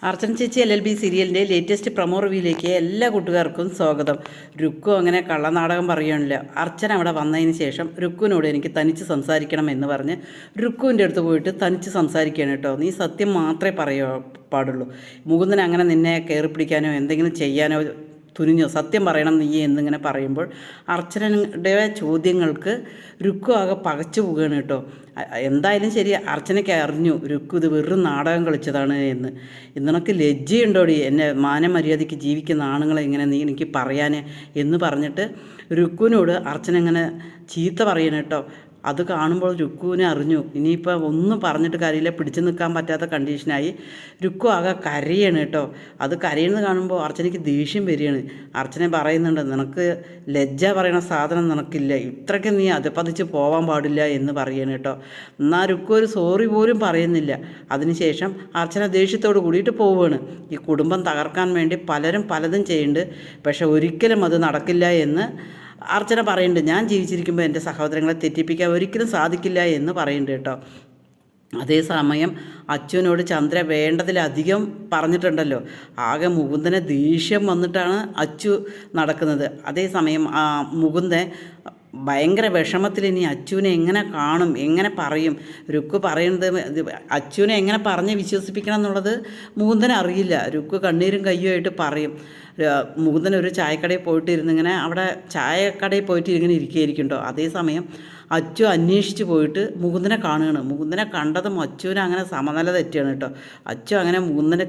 അർച്ചന ചേച്ചി LLB സീരിയലിൻ്റെ latest promo റിവ്യൂയിലേക്ക് എല്ലാ കൂട്ടുകാർക്കും സ്വാഗതം. രുക്കു അങ്ങനെ കള്ളനാടകം പറയുകയാണല്ലോ. അർച്ചന അവിടെ വന്നതിന് ശേഷം രുക്കുവിനോട് എനിക്ക് തനിച്ച് സംസാരിക്കണം എന്ന് പറഞ്ഞ് രുക്കുവിൻ്റെ അടുത്ത് പോയിട്ട് തനിച്ച് സംസാരിക്കുകയാണ് കേട്ടോ. നീ സത്യം മാത്രമേ പാടുള്ളൂ. മുകുന്ദൻ അങ്ങനെ നിന്നെ കയറി പിടിക്കാനോ എന്തെങ്കിലും ചെയ്യാനോ തുനിഞ്ഞോ, സത്യം പറയണം നീ എന്നിങ്ങനെ പറയുമ്പോൾ അർച്ചനയുടെ ചോദ്യങ്ങൾക്ക് രുക്കു ആകെ പകച്ചു പോവുകയാണ് കേട്ടോ. എന്തായാലും ശരി, അർച്ചനയ്ക്ക് അറിഞ്ഞു രുക്കു ഇത് വെറും നാടകം കളിച്ചതാണ് എന്ന്. നിനക്ക് ലജ്ജയുണ്ടോടി എന്നെ മാനമര്യാദയ്ക്ക് ജീവിക്കുന്ന ആണുങ്ങളെ ഇങ്ങനെ നീ എനിക്ക് പറയാൻ എന്ന് പറഞ്ഞിട്ട് രുക്കുവിനോട് അർച്ചന ഇങ്ങനെ ചീത്ത പറയണം കേട്ടോ. അത് കാണുമ്പോൾ രുക്കുവിനെ അറിഞ്ഞു ഇനിയിപ്പോൾ ഒന്നും പറഞ്ഞിട്ട് കാര്യമില്ല, പിടിച്ചു നിൽക്കാൻ പറ്റാത്ത കണ്ടീഷനായി. രുക്കു ആകെ കരയാണ് കേട്ടോ. അത് കരയുന്നത് കാണുമ്പോൾ അർച്ചനയ്ക്ക് ദേഷ്യം വരികയാണ്. അർച്ചന പറയുന്നുണ്ട്, നിനക്ക് ലജ്ജ പറയണ സാധനം നിനക്കില്ല, ഇത്രയ്ക്ക് നീ അതപ്പതിച്ച് പോവാൻ പാടില്ല എന്ന് പറയണം കേട്ടോ. എന്നാൽ രുക്കു ഒരു സോറി പോലും പറയുന്നില്ല. അതിനുശേഷം അർച്ചന ദേഷ്യത്തോട് കൂടിയിട്ട് പോവുകയാണ്. ഈ കുടുംബം തകർക്കാൻ വേണ്ടി പലരും പലതും ചെയ്യുന്നുണ്ട്, പക്ഷെ ഒരിക്കലും അത് നടക്കില്ല എന്ന് അർച്ചന പറയുന്നുണ്ട്. ഞാൻ ജീവിച്ചിരിക്കുമ്പോൾ എൻ്റെ സഹോദരങ്ങളെ തെറ്റിപ്പിക്കാൻ ഒരിക്കലും സാധിക്കില്ല എന്ന് പറയുന്നുണ്ട് കേട്ടോ. അതേസമയം അച്ചുവിനോട് ചന്ദ്ര വേണ്ടതിലധികം പറഞ്ഞിട്ടുണ്ടല്ലോ. ആകെ മുകുന്ദനെ ദേഷ്യം വന്നിട്ടാണ് അച്ചു നടക്കുന്നത്. അതേസമയം മുകുന്ദൻ ഭയങ്കര വിഷമത്തിൽ ഇനി അച്ചുവിനെ എങ്ങനെ കാണും, എങ്ങനെ പറയും. രുക്കു പറയുന്നത് അച്ചുവിനെ എങ്ങനെ പറഞ്ഞ് വിശ്വസിപ്പിക്കണം എന്നുള്ളത് മുകുന്ദന് അറിയില്ല. രുക്കു കണ്ണീരും കയ്യുമായിട്ട് പറയും. മുകുന്ദൻ ഒരു ചായക്കടയിൽ പോയിട്ട് ഇരുന്നിങ്ങനെ അവിടെ ചായക്കടയിൽ പോയിട്ട് ഇങ്ങനെ ഇരിക്കുകയായിരിക്കും കേട്ടോ. അതേസമയം അച്ചു അന്വേഷിച്ച് പോയിട്ട് മുകുന്ദനെ കാണുകയാണ്. മുകുന്ദനെ കണ്ടതും അച്ചുവിനെ അങ്ങനെ സമനില തെറ്റുകയാണ് കേട്ടോ. അച്ചു അങ്ങനെ മുകുന്ദനെ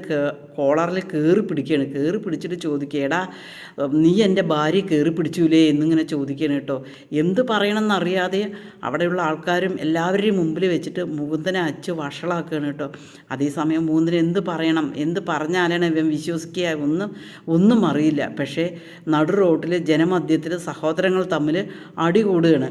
കോളറിൽ കയറി പിടിക്കുകയാണ്. കയറി പിടിച്ചിട്ട് ചോദിക്കുക, എടാ നീ എൻ്റെ ഭാര്യ കയറി പിടിച്ചൂലേ എന്നിങ്ങനെ ചോദിക്കുകയാണ് കേട്ടോ. എന്ത് പറയണമെന്നറിയാതെ അവിടെയുള്ള ആൾക്കാരും എല്ലാവരുടെയും മുമ്പിൽ വെച്ചിട്ട് മുകുന്ദനെ അച്ചു വഷളാക്കുകയാണ് കേട്ടോ. അതേസമയം മുകുന്ദനെ എന്ത് പറയണം, എന്ത് പറഞ്ഞാലാണ് ഇവൻ വിശ്വസിക്കുക ഒന്നും അറിയില്ല. പക്ഷേ നടു റോട്ടിൽ ജനമധ്യത്തിൽ സഹോദരങ്ങൾ തമ്മിൽ അടി കൂടുകയാണ്.